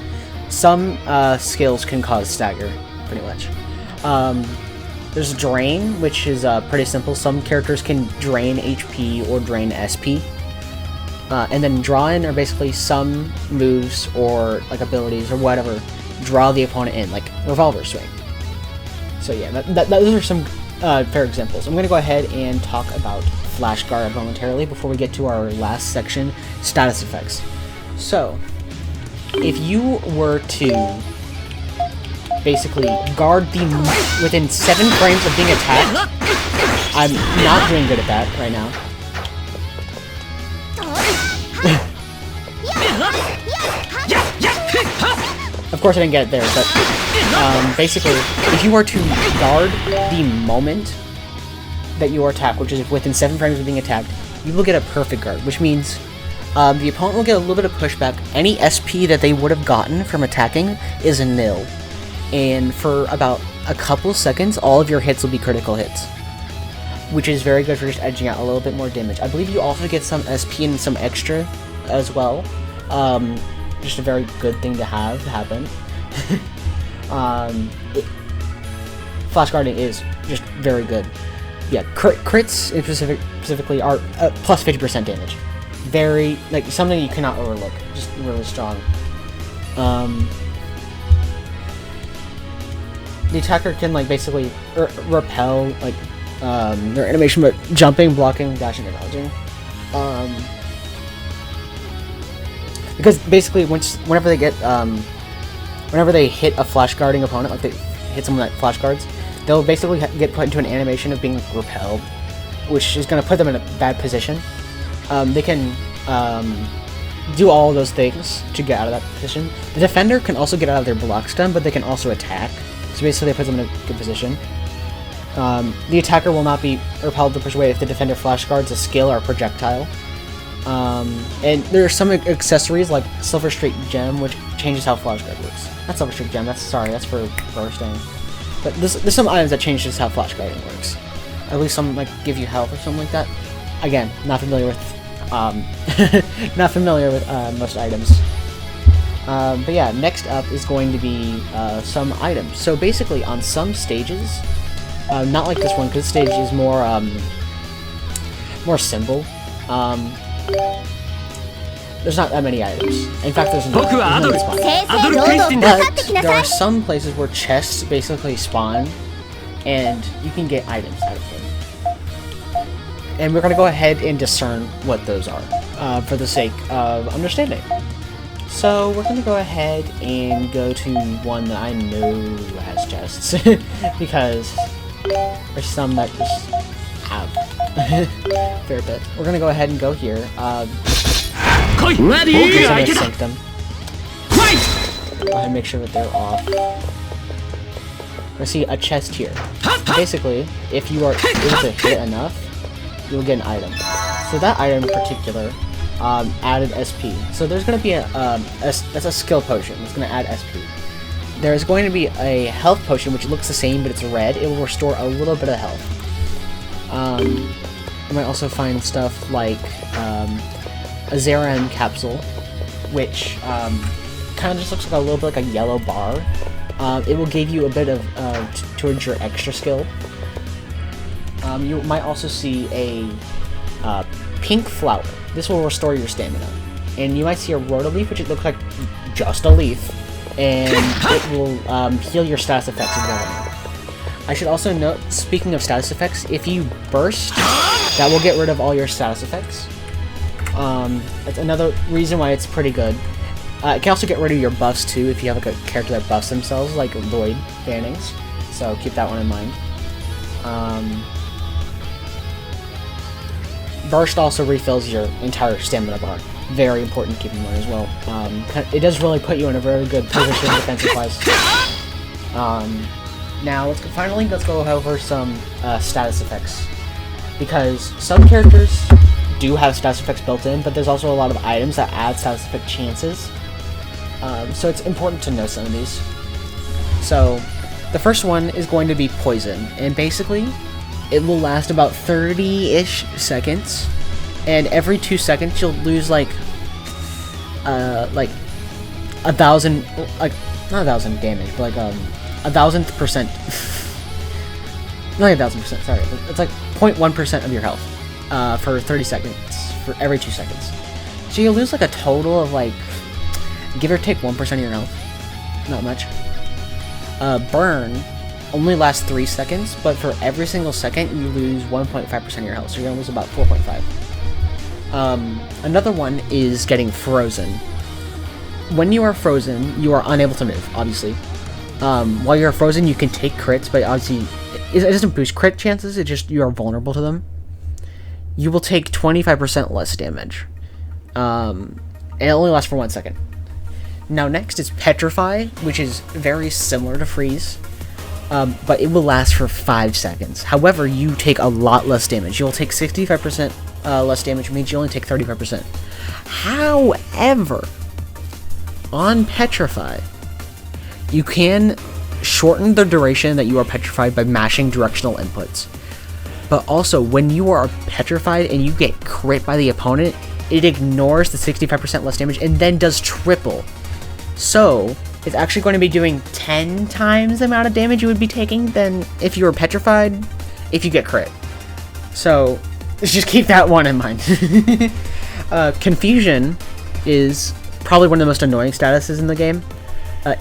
Some skills can cause stagger, pretty much. There's Drain, which is pretty simple. Some characters can drain HP or drain SP. And then Draw In are basically some moves or like abilities or whatever draw the opponent in, like Revolver Swing. So yeah, those are some fair examples. I'm going to go ahead and talk about Flash Guard momentarily before we get to our last section, status effects. So, if you were to basically guard within 7 frames of being attacked, I'm not doing good at that right now. Of course I didn't get it there, but basically, if you were to guard the moment that you are attacked, which is within 7 frames of being attacked, you will get a perfect guard, which means the opponent will get a little bit of pushback. Any SP that they would have gotten from attacking is a nil. And for about a couple seconds, all of your hits will be critical hits, which is very good for just edging out a little bit more damage. I believe you also get some SP and some extra as well. Just a very good thing to have happen. Flash guarding is just very good. Yeah, crits specifically are plus 50% damage. Very, like, something you cannot overlook. Just really strong. The attacker can, like, basically repel, like, their animation, but jumping, blocking, dashing, and dodging. Because basically, whenever they get, whenever they hit a flash guarding opponent, like they hit someone that flash guards, they'll basically get put into an animation of being repelled, which is going to put them in a bad position. They can do all of those things to get out of that position. The defender can also get out of their block stun, but they can also attack. So basically, it puts them in a good position. The attacker will not be repelled the first way if the defender flash guards a skill or a projectile. And there are some accessories like Silver Streak Gem, which changes how flash guard works. Not Silver Streak Gem, that's for bursting. But there's some items that changes how flash guarding works. At least some like give you health or something like that. Again, not familiar with most items. But yeah, next up is going to be some items. So basically, on some stages, not like this one, because this stage is more symbol. there's not that many items. In fact, there's no spawn. 正々堂々かかってきな But さ there い are some places where chests basically spawn, and you can get items out of them. And we're gonna go ahead and discern what those are, for the sake of understanding. So we're gonna go ahead and go to one that I know has chests, because there's some that just have a fair bit. We're gonna go ahead and go here. We're gonna sync them. Go ahead and make sure that they're off. I see a chest here. Basically, if you are able to hit it enough, you'll get an item. So that item in particular added SP. So there's going to be that's a skill potion. It's going to add SP. There's going to be a health potion which looks the same but it's red. It will restore a little bit of health. You might also find stuff like a Zeran capsule, which kind of just looks like a little bit like a yellow bar. It will give you a bit of towards your extra skill. You might also see a pink flower. This will restore your stamina. And you might see a rotoleaf, which it looks like just a leaf, and it will heal your status effects if you have any. I should also note, speaking of status effects, if you burst, that will get rid of all your status effects. That's another reason why it's pretty good. It can also get rid of your buffs too if you have like a character that buffs themselves, like Lloyd bannings. So keep that one in mind. Burst also refills your entire stamina bar. Very important to keep in mind as well. It does really put you in a very good position defensive-wise. Now let's go over some status effects, because some characters do have status effects built in, but there's also a lot of items that add status effect chances. So it's important to know some of these. So the first one is going to be poison, and basically it will last about 30-ish seconds, and every 2 seconds you'll lose like 1,000, like not 1,000 damage, but like 1,000%. Not 1,000%. Sorry, it's like 0.1% of your health for 30 seconds for every 2 seconds. So you'll lose like a total of like, give or take 1% of your health. Not much. Burn only lasts 3 seconds, but for every single second you lose 1.5% of your health, so you're gonna lose about 4.5. Another one is getting frozen. When you are frozen, you are unable to move, obviously. While you're frozen, you can take crits, but obviously it doesn't boost crit chances, it just, you are vulnerable to them. You will take 25% less damage. And it only lasts for 1 second. Now next is Petrify, which is very similar to Freeze, but it will last for 5 seconds. However, you take a lot less damage. You'll take 65% less damage, which means you only take 35%. However, on Petrify, you can shorten the duration that you are petrified by mashing directional inputs. But also, when you are petrified and you get crit by the opponent, it ignores the 65% less damage and then does triple. So, it's actually going to be doing 10 times the amount of damage you would be taking than if you were petrified if you get crit. So, just keep that one in mind. Confusion is probably one of the most annoying statuses in the game.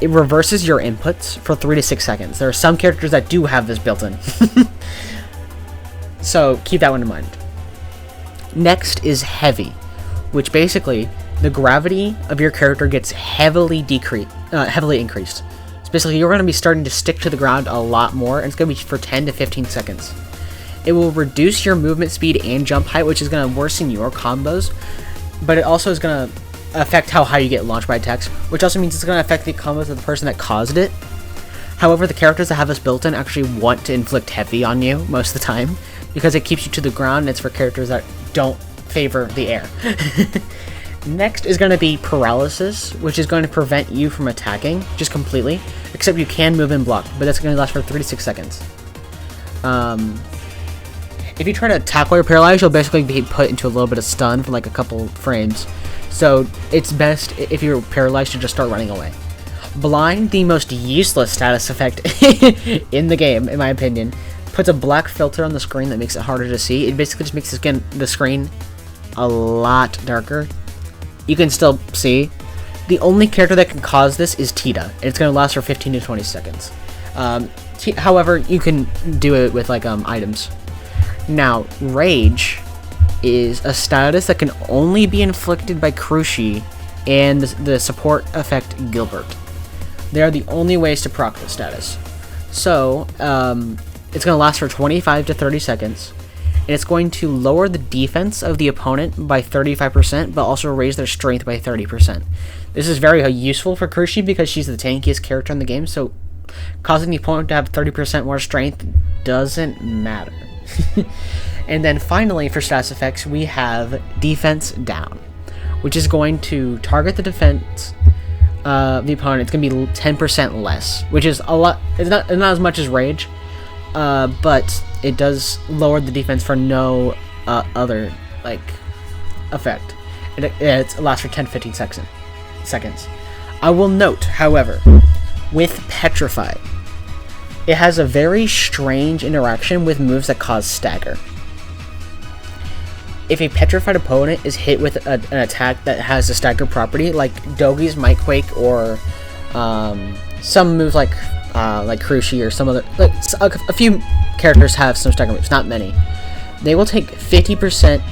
It reverses your inputs for 3 to 6 seconds. There are some characters that do have this built in. So, keep that one in mind. Next is Heavy, which basically, the gravity of your character gets heavily increased. So basically, you're going to be starting to stick to the ground a lot more, and it's going to be for 10 to 15 seconds. It will reduce your movement speed and jump height, which is going to worsen your combos, but it also is going to affect how high you get launched by attacks, which also means it's going to affect the combos of the person that caused it. However, the characters that have this built in actually want to inflict heavy on you most of the time, because it keeps you to the ground, and it's for characters that don't favor the air. Next is going to be Paralysis, which is going to prevent you from attacking, just completely, except you can move and block, but that's going to last for 3 to 6 seconds. If you try to attack while you're paralyzed, you'll basically be put into a little bit of stun for like a couple frames, so it's best if you're paralyzed to just start running away. Blind, the most useless status effect in the game, in my opinion, puts a black filter on the screen that makes it harder to see. It basically just makes the screen a lot darker. you can still see the only character that can cause this is Tita, and it's going to last for 15 to 20 seconds. However, you can do it with like items. Now, Rage is a status that can only be inflicted by Crushi and the support effect Gilbert. They are the only ways to proc this status. So, it's going to last for 25 to 30 seconds, and it's going to lower the defense of the opponent by 35%, but also raise their strength by 30%. This is very useful for Crushi because she's the tankiest character in the game, so causing the opponent to have 30% more strength doesn't matter. And then finally, for status effects, we have Defense Down, which is going to target the defense of the opponent. It's going to be 10% less, which is a lot. It's not as much as Rage, but it does lower the defense for no other like effect. It lasts for 10-15 seconds. I will note, however, with Petrify, it has a very strange interaction with moves that cause stagger. If a petrified opponent is hit with an attack that has a stagger property, like Dogi's Might Quake, or some moves like Crushi, or some other, like a few characters have some stagger moves, not many. They will take 50%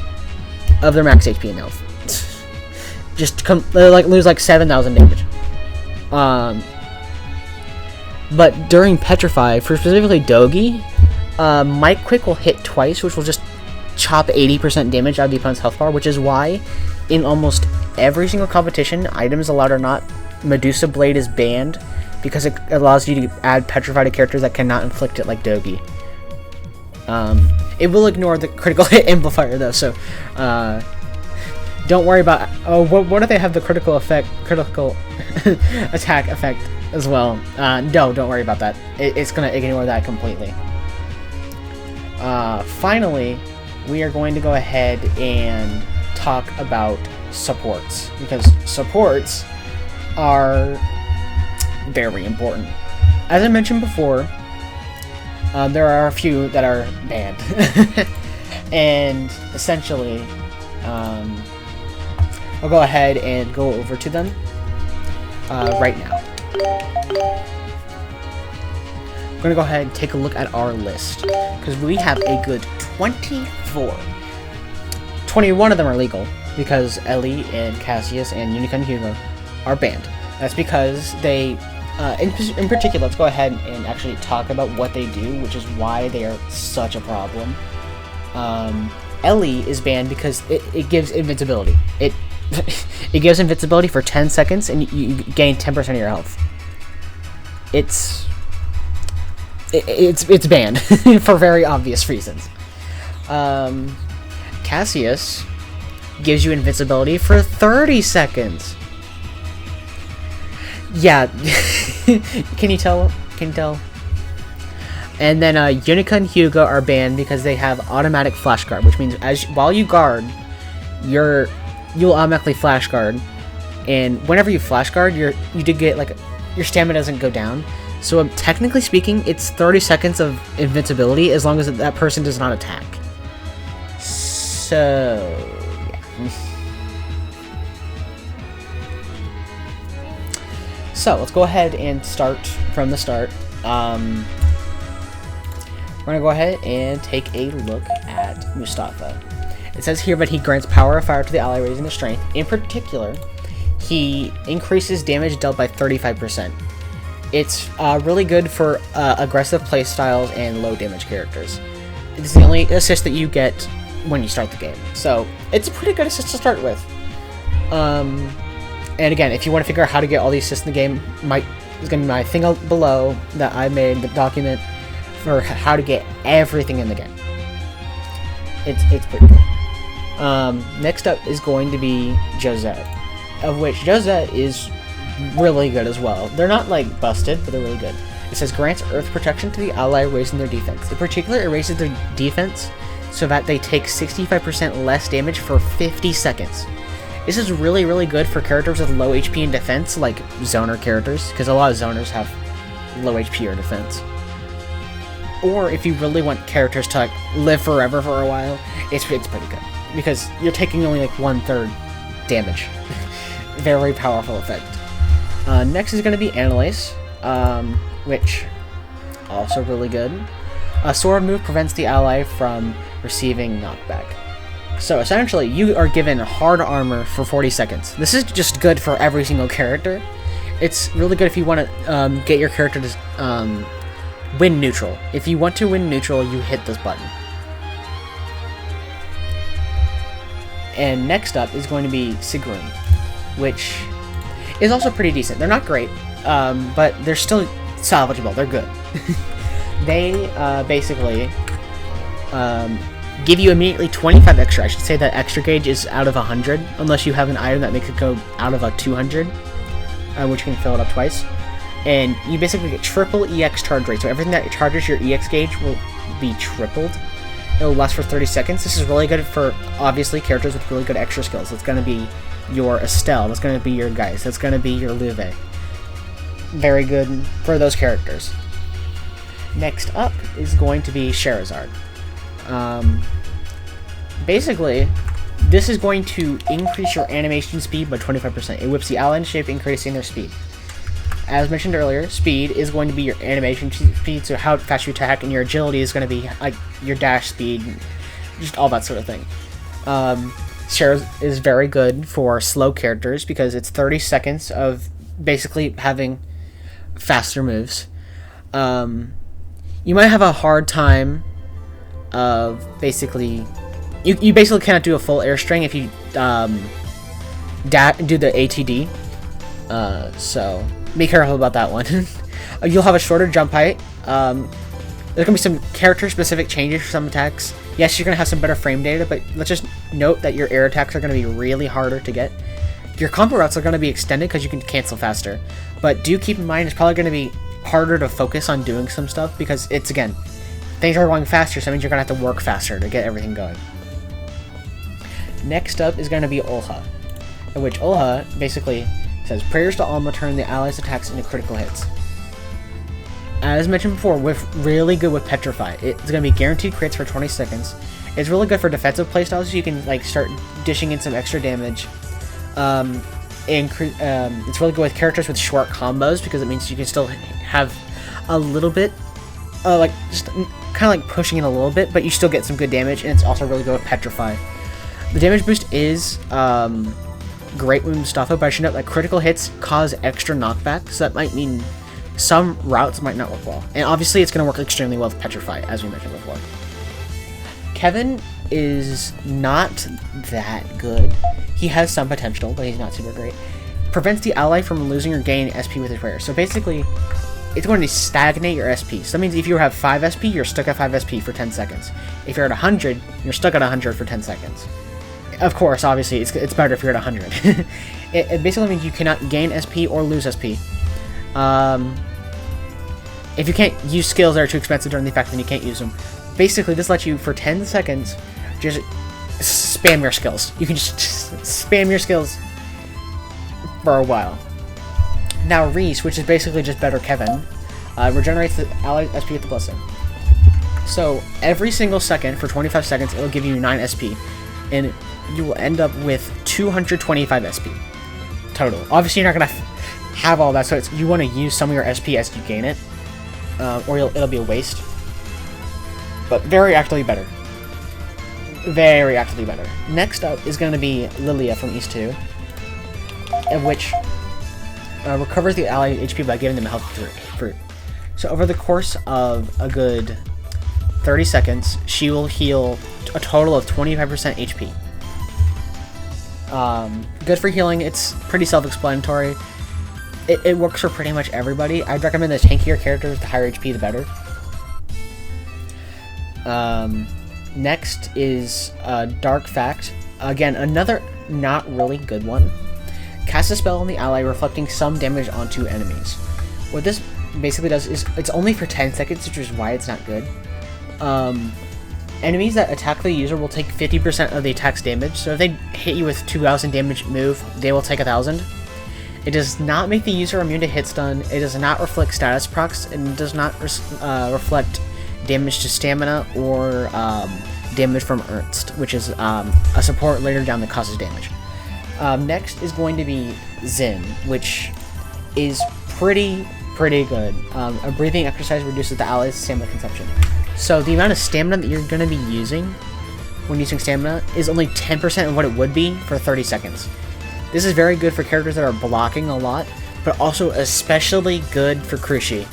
of their max HP and health. They lose like 7,000 damage. But during Petrify, for specifically Dogi, Might Quake will hit twice, which will just chop 80% damage out of the opponent's health bar, which is why in almost every single competition, items allowed or not, Medusa Blade is banned, because it allows you to add Petrify to characters that cannot inflict it like Dogi. It will ignore the critical hit amplifier though, so don't worry about. Oh, what if they have the critical attack effect as well? No, don't worry about that. It's gonna ignore that completely. Finally, we are going to go ahead and talk about supports, because supports are very important. As I mentioned before, there are a few that are banned. And essentially, I'll go ahead and go over to them right now. I'm going to go ahead and take a look at our list, because we have a good 24. 21 of them are legal, because Ellie and Cassius and Unicorn Hugo are banned. That's because they, in particular, let's go ahead and actually talk about what they do, which is why they are such a problem. Ellie is banned because it gives invincibility. It gives invincibility for 10 seconds, and you gain 10% of your health. It's banned for very obvious reasons. Cassius gives you invincibility for 30 seconds. Yeah, can you tell? And then Unica and Hugo are banned because they have automatic flash guard, which means while you guard, you'll automatically flash guard, and whenever you flash guard, you do get like your stamina doesn't go down. So technically speaking, it's 30 seconds of invincibility as long as that person does not attack. So yeah. So let's go ahead and start from the start. We're gonna go ahead and take a look at Mustafa. It says here that he grants power of fire to the ally, raising their strength. In particular, he increases damage dealt by 35%. It's really good for aggressive playstyles and low damage characters. It's the only assist that you get when you start the game, so it's a pretty good assist to start with. And again, if you want to figure out how to get all the assists in the game, there's going to be my thing below that I made, the document for how to get everything in the game. It's pretty cool. Next up is going to be Josette, of which Josette is really good as well. They're not like busted, but they're really good. It says grants earth protection to the ally, raising their defense. In particular, it raises their defense so that they take 65% less damage for 50 seconds. This is really, really good for characters with low HP and defense, like zoner characters, because a lot of zoners have low HP or defense. Or if you really want characters to like live forever for a while, it's pretty good, because you're taking only like 1/3 damage. Very powerful effect. Next is going to be Analyze, which also really good. A sword move prevents the ally from receiving knockback. So essentially, you are given hard armor for 40 seconds. This is just good for every single character. It's really good if you want to get your character to win neutral. If you want to win neutral, you hit this button. And next up is going to be Sigrun, which is also pretty decent. They're not great, but they're still salvageable. They're good. They basically give you immediately 25 extra. I should say that extra gauge is out of 100, unless you have an item that makes it go out of a 200, which you can fill it up twice. And you basically get triple EX charge rate, so everything that charges your EX gauge will be tripled. It'll last for 30 seconds. This is really good for, obviously, characters with really good extra skills. It's going to be your Estelle, that's going to be your Geist, that's going to be your Luve. Very good for those characters. Next up is going to be Sherazard. Basically, this is going to increase your animation speed by 25%. It whips the ally into shape, increasing their speed. As mentioned earlier, speed is going to be your animation speed, so how fast you attack, and your agility is going to be like your dash speed, just all that sort of thing. Sherazard is very good for slow characters because it's 30 seconds of basically having faster moves. You might have a hard time of basically... You basically cannot do a full air string if you do the ATD. So be careful about that one. You'll have a shorter jump height. There's going to be some character-specific changes for some attacks. Yes, you're going to have some better frame data, but let's just note that your air attacks are going to be really harder to get. Your combo routes are going to be extended because you can cancel faster. But do keep in mind it's probably going to be harder to focus on doing some stuff because it's, again, things are going faster, so that means you're going to have to work faster to get everything going. Next up is going to be Olha, in which Olha basically says prayers to Alma turn the allies' attacks into critical hits. As mentioned before, really good with Petrify. It's going to be guaranteed crits for 20 seconds. It's really good for defensive playstyles, so you can like start dishing in some extra damage. It's really good with characters with short combos because it means you can still have a little bit, like just kind of like pushing in a little bit, but you still get some good damage, and it's also really good with Petrify. The damage boost is great with Mustafa, but I should note that critical hits cause extra knockback, so that might mean some routes might not work well. And obviously it's going to work extremely well with Petrify, as we mentioned before. Kevin is not that good. He has some potential, but he's not super great. Prevents the ally from losing or gaining SP with his prayer. So basically, it's going to stagnate your SP. So that means if you have 5 SP, you're stuck at 5 SP for 10 seconds. If you're at 100, you're stuck at 100 for 10 seconds. Of course, obviously, it's better if you're at 100. It basically means you cannot gain SP or lose SP. If you can't use skills that are too expensive during the effect, then you can't use them. Basically, this lets you, for 10 seconds, just spam your skills. You can just spam your skills for a while. Now, Reese, which is basically just better Kevin, regenerates the ally SP with the blessing. So, every single second, for 25 seconds, it'll give you 9 SP. And you will end up with 225 SP total. Obviously, you're not going to have all that, so you want to use some of your SP as you gain it, or it'll be a waste. But very actively better. Very actively better. Next up is going to be Lilia from East 2, in which recovers the ally HP by giving them a health fruit. So over the course of a good 30 seconds, she will heal a total of 25% HP. Good for healing. It's pretty self-explanatory. It works for pretty much everybody. I'd recommend the tankier characters, the higher HP, the better. Next is Dark Fact. Again, another not really good one. Cast a spell on the ally, reflecting some damage onto enemies. What this basically does is it's only for 10 seconds, which is why it's not good. Enemies that attack the user will take 50% of the attack's damage, so if they hit you with 2,000 damage move, they will take 1,000. It does not make the user immune to hit stun, it does not reflect status procs, and does not reflect damage to stamina or damage from Ernst, which is a support later down that causes damage. Next is going to be Zen, which is pretty good. A breathing exercise reduces the ally's stamina consumption. So the amount of stamina that you're going to be using when using stamina is only 10% of what it would be for 30 seconds. This is very good for characters that are blocking a lot, but also especially good for Crushi.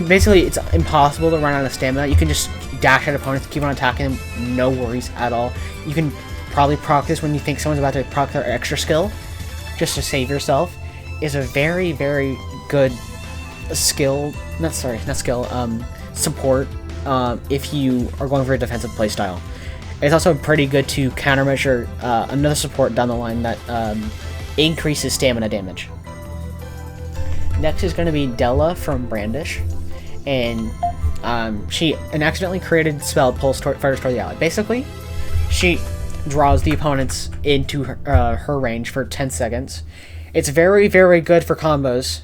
Basically it's impossible to run out of stamina. You can just dash at opponents, keep on attacking them, no worries at all. You can probably proc this when you think someone's about to proc their extra skill, just to save yourself. Is a very good support if you are going for a defensive playstyle. It's also pretty good to countermeasure another support down the line that increases stamina damage. Next is going to be Della from Brandish, and she accidentally created spell pulls fighters toward the ally. Basically, she draws the opponents into her range for 10 seconds. It's very good for combos,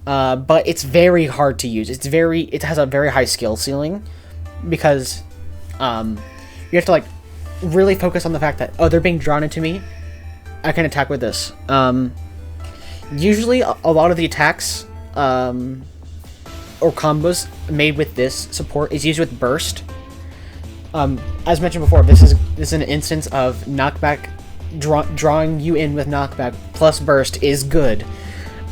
but it's very hard to use. It has a very high skill ceiling because you have to like really focus on the fact that, oh, they're being drawn into me, I can attack with this. Usually a lot of the attacks or combos made with this support is used with burst. As mentioned before, this is an instance of knockback. Drawing you in with knockback plus burst is good.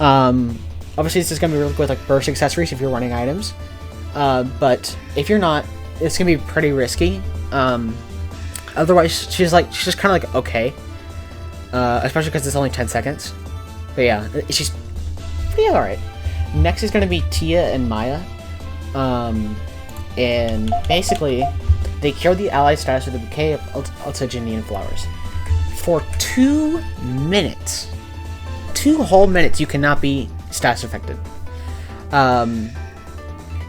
Obviously this is going to be really good with like burst accessories if you're running items, but if you're not, it's going to be pretty risky. Otherwise she's just kind of like okay, especially because it's only 10 seconds. But yeah, she's pretty alright. Next is going to be Tia and Maya, and basically they cure the ally status with a bouquet of Altaginian flowers. For 2 minutes, 2 whole minutes, you cannot be status affected.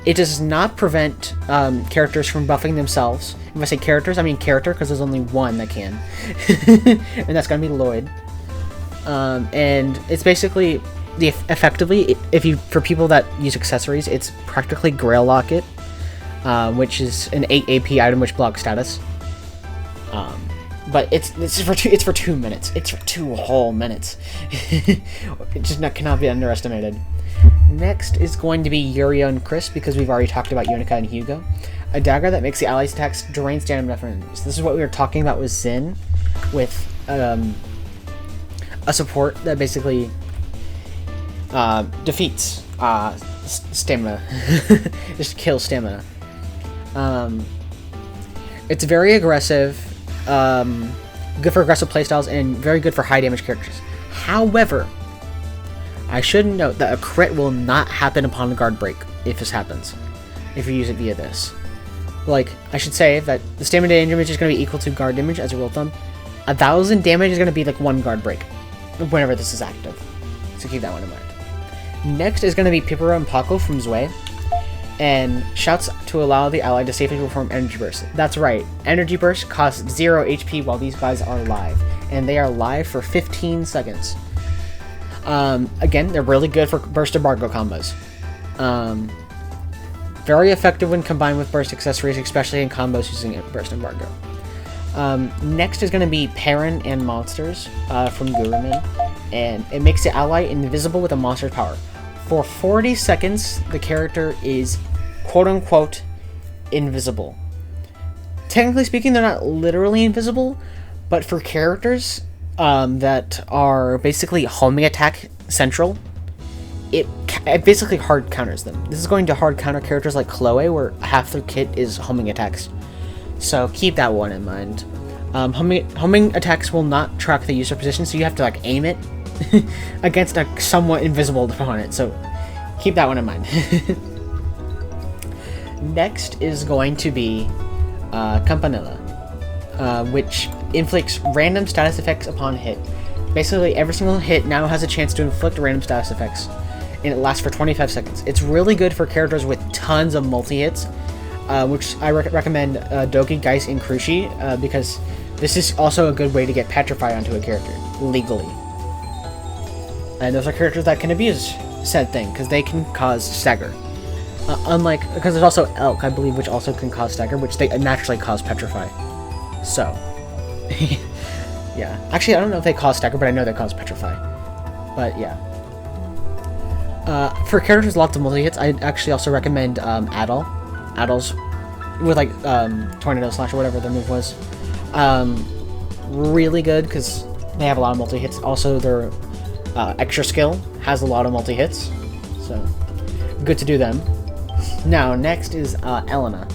It does not prevent characters from buffing themselves. If I say characters, I mean character, because there's only one that can. And that's going to be Lloyd. And it's basically, effectively, for people that use accessories, it's practically Grail Locket, which is an 8 AP item which blocks status. But it's for 2 minutes. It's for 2 whole minutes. It just cannot be underestimated. Next is going to be Yuria and Chris, because we've already talked about Yunica and Hugo. A dagger that makes the allies' attacks drain stamina from enemies. This is what we were talking about with Zin, with a support that basically defeats stamina. Just kills stamina. It's very aggressive. Good for aggressive playstyles and very good for high damage characters. However, I should note that a crit will not happen upon a guard break if this happens, if you use it via this. Like, I should say that the stamina damage is going to be equal to guard damage as a rule of thumb. 1,000 damage is going to be like 1 guard break whenever this is active, so keep that one in mind. Next is going to be Pipero and Paco from Zwei, and shouts to allow the ally to safely perform Energy Burst. That's right, Energy Burst costs 0 HP while these guys are live, and they are live for 15 seconds. Again, they're really good for Burst Embargo combos. Very effective when combined with Burst accessories, especially in combos using Burst Embargo. Next is going to be Perrin and Monsters from Gurumin, and it makes the ally invisible with a monster's power. For 40 seconds, the character is quote-unquote invisible. Technically speaking, they're not literally invisible, but for characters that are basically homing attack central, it basically hard counters them. This is going to hard counter characters like Chloe, where half their kit is homing attacks. So keep that one in mind. Homing attacks will not track the user position, so you have to like aim it against a somewhat invisible opponent, so keep that one in mind. Next is going to be Campanella, which inflicts random status effects upon hit. Basically, every single hit now has a chance to inflict random status effects, and it lasts for 25 seconds. It's really good for characters with tons of multi-hits, which I recommend Doki, Geist, and Crushi, because this is also a good way to get Petrify onto a character, legally. And those are characters that can abuse said thing, because they can cause stagger. Because there's also Elk, I believe, which also can cause stagger, which they naturally cause Petrify. So, Yeah. Actually, I don't know if they cause Stagger, but I know they cause Petrify. But yeah. For characters with lots of multi-hits, I actually also recommend Adol. Adol's with like Tornado Slash or whatever their move was. Really good because they have a lot of multi-hits. Also, their extra skill has a lot of multi-hits. So, good to do them. Now, next is Elena,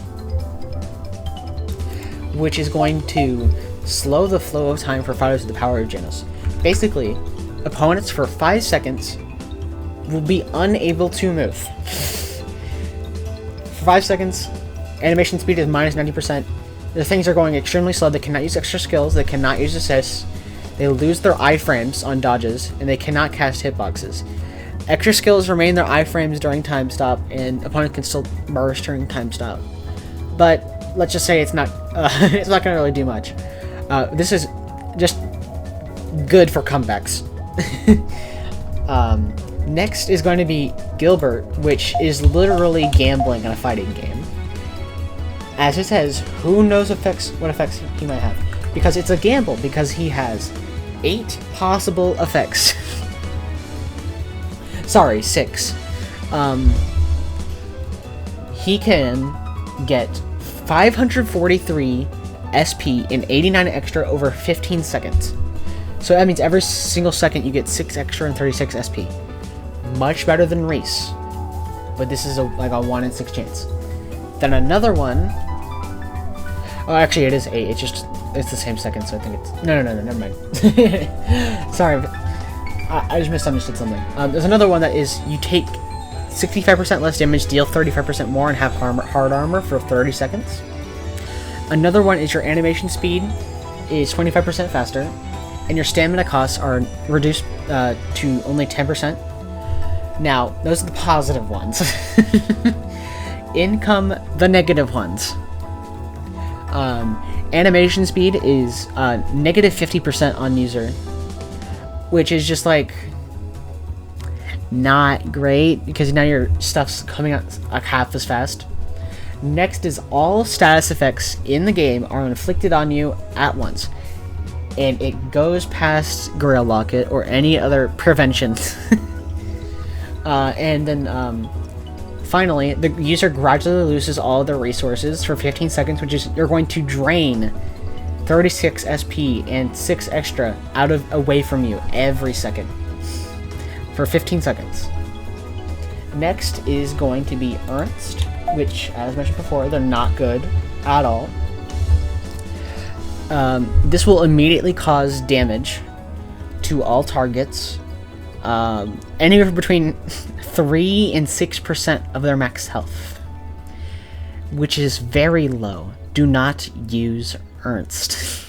which is going to slow the flow of time for fighters with the power of Genos. Basically, opponents for 5 seconds will be unable to move. For 5 seconds, animation speed is minus 90%. The things are going extremely slow. They cannot use extra skills. They cannot use assists. They lose their iframes on dodges, and they cannot cast hitboxes. Extra skills remain their iframes during time stop, and opponents can still burst during time stop. But let's just say it's not going to really do much. This is just good for comebacks. Next is going to be Gilbert, which is literally gambling in a fighting game. As it says, who knows what effects he might have. Because it's a gamble, because he has 8 possible effects. Sorry, 6. He can get 543 SP and 89 extra over 15 seconds. So that means every single second you get 6 extra and 36 SP. Much better than Reese. But this is like a 1 in 6 chance. Then another one... Oh, actually it is 8. It's the same second, so I think it's... No, never mind. Sorry, but I just misunderstood something. There's another one that is you take 65% less damage, deal 35% more, and have hard armor for 30 seconds. Another one is your animation speed is 25% faster, and your stamina costs are reduced to only 10%. Now, those are the positive ones. In come the negative ones. Animation speed is negative 50% on user, which is just like not great because now your stuff's coming out like half as fast. Next is all status effects in the game are inflicted on you at once, and it goes past Grail Locket or any other prevention. And then finally, the user gradually loses all their resources for 15 seconds, which is you're going to drain 36 SP and 6 extra away from you every second for 15 seconds. Next is going to be Ernst, which, as mentioned before, they're not good at all. This will immediately cause damage to all targets, anywhere between 3 and 6% of their max health, which is very low. Do not use Ernst.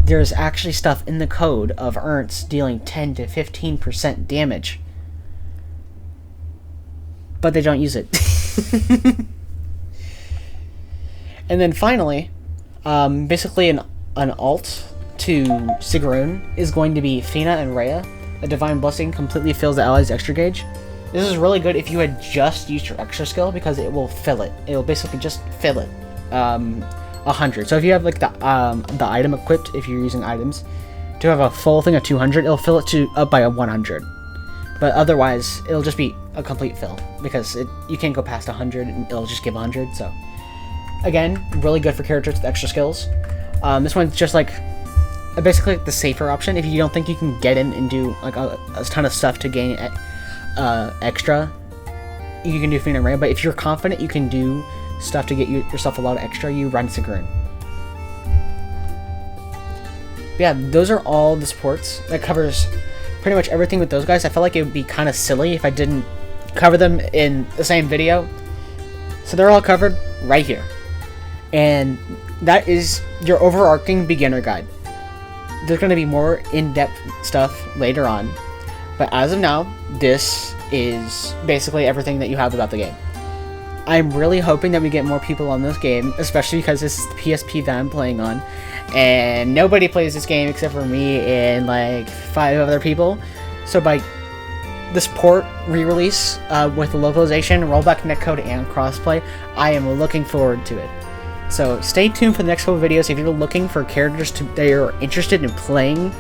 There's actually stuff in the code of Ernst dealing 10 to 15% damage, but they don't use it. And then finally, basically an alt to Sigrun is going to be Fina and Rhea. A Divine Blessing completely fills the ally's extra gauge. This is really good if you had just used your extra skill because it will fill it. It will basically just fill it. 100. So if you have like the item equipped, if you're using items, to have a full thing of 200, it'll fill it up by a 100. But otherwise, it'll just be a complete fill because you can't go past 100 and it'll just give 100. So again, really good for characters with extra skills. This one's just like basically the safer option. If you don't think you can get in and do like a ton of stuff to gain extra, you can do Fina and Rhea. But if you're confident you can do stuff to get yourself a lot of extra, you run Sigrun. Yeah, those are all the supports. That covers pretty much everything with those guys. I felt like it would be kind of silly if I didn't cover them in the same video. So they're all covered right here. And that is your overarching beginner guide. There's going to be more in-depth stuff later on. But as of now, this is basically everything that you have about the game. I'm really hoping that we get more people on this game, especially because this is the PSP that I'm playing on. And nobody plays this game except for me and like 5 other people. So by this port re-release with the localization, rollback netcode, and crossplay, I am looking forward to it. So stay tuned for the next couple of videos. If you're looking for characters that you're interested in playing,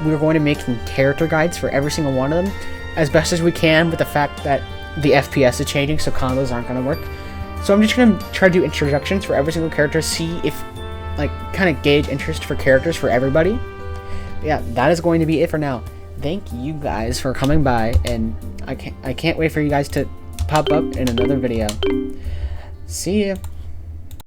we're going to make some character guides for every single one of them, as best as we can, with the fact that the FPS is changing, so combos aren't going to work. So I'm just going to try to do introductions for every single character, see if, like, kind of gauge interest for characters for everybody. Yeah, that is going to be it for now. Thank you guys for coming by, and I can't wait for you guys to pop up in another video. See ya.